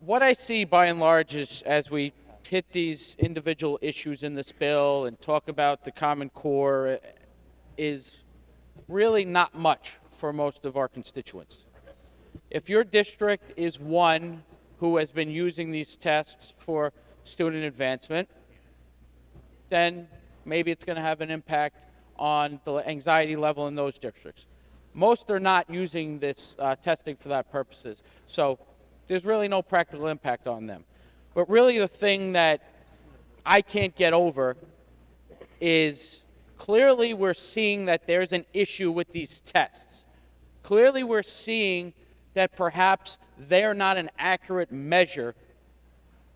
What I see by and large is as we hit these individual issues in this bill and talk about the Common Core is really not much for most of our constituents. If your district is one who has been using these tests for student advancement, then maybe it's going to have an impact on the anxiety level in those districts. Most are not using this testing for that purposes, so there's really no practical impact on them. But really the thing that I can't get over is clearly we're seeing that there's an issue with these tests. Clearly we're seeing that perhaps they're not an accurate measure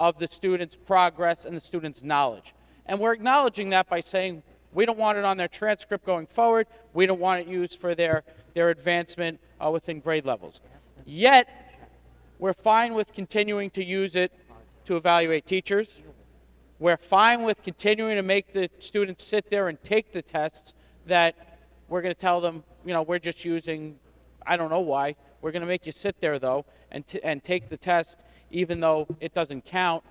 of the student's progress and the student's knowledge. And we're acknowledging that by saying we don't want it on their transcript going forward. We don't want it used for their advancement within grade levels. Yet, we're fine with continuing to use it to evaluate teachers. We're fine with continuing to make the students sit there and take the tests that we're going to tell them, we're just using, I don't know why. We're going to make you sit there, though, and take the test even though it doesn't count.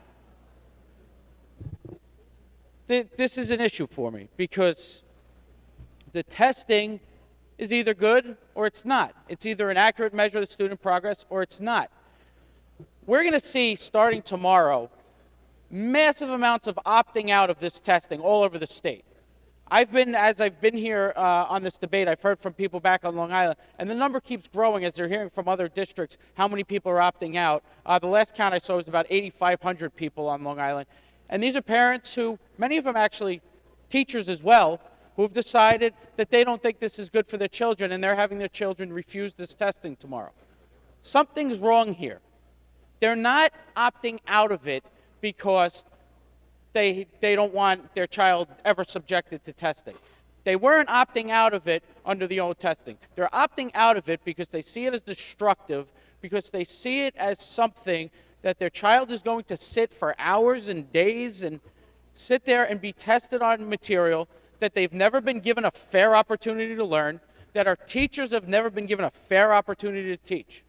This is an issue for me because the testing is either good or it's not. It's either an accurate measure of the student progress or it's not. We're going to see, starting tomorrow, massive amounts of opting out of this testing all over the state. As I've been here on this debate, I've heard from people back on Long Island, and the number keeps growing as they're hearing from other districts how many people are opting out. The last count I saw was about 8,500 people on Long Island. And these are parents who, many of them actually teachers as well, who have decided that they don't think this is good for their children, and they're having their children refuse this testing tomorrow. Something's wrong here. They're not opting out of it because they don't want their child ever subjected to testing. They weren't opting out of it under the old testing. They're opting out of it because they see it as destructive, because they see it as something that their child is going to sit for hours and days and sit there and be tested on material that they've never been given a fair opportunity to learn, that our teachers have never been given a fair opportunity to teach.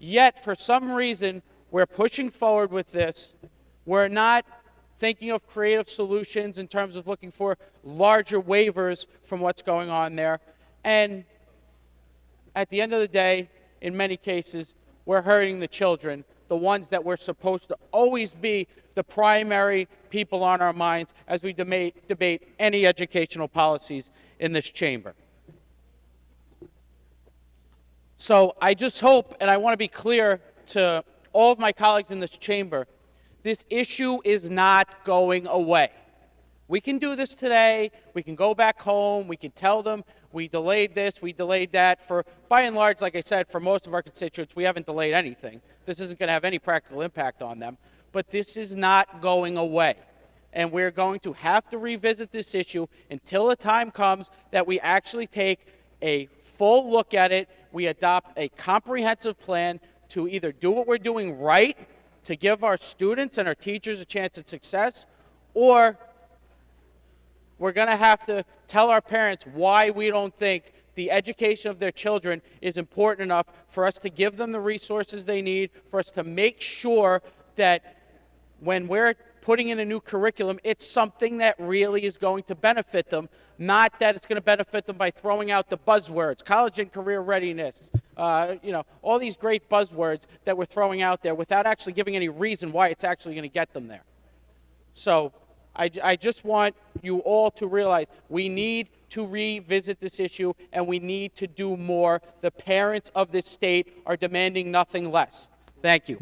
Yet, for some reason, we're pushing forward with this. We're not thinking of creative solutions in terms of looking for larger waivers from what's going on there. And at the end of the day, in many cases, we're hurting the children, the ones that we're supposed to always be the primary people on our minds as we debate any educational policies in this chamber. So I just hope, and I want to be clear to all of my colleagues in this chamber, this issue is not going away. We can do this today. We can go back home. We can tell them we delayed this, we delayed that. By and large, like I said, for most of our constituents, we haven't delayed anything. This isn't going to have any practical impact on them. But this is not going away. And we're going to have to revisit this issue until the time comes that we actually take a full look at it. We adopt a comprehensive plan to either do what we're doing right to give our students and our teachers a chance at success, or we're going to have to tell our parents why we don't think the education of their children is important enough for us to give them the resources they need, for us to make sure that when we're putting in a new curriculum, it's something that really is going to benefit them, not that it's going to benefit them by throwing out the buzzwords, college and career readiness, all these great buzzwords that we're throwing out there without actually giving any reason why it's actually going to get them there. So I just want you all to realize we need to revisit this issue and we need to do more. The parents of this state are demanding nothing less. Thank you.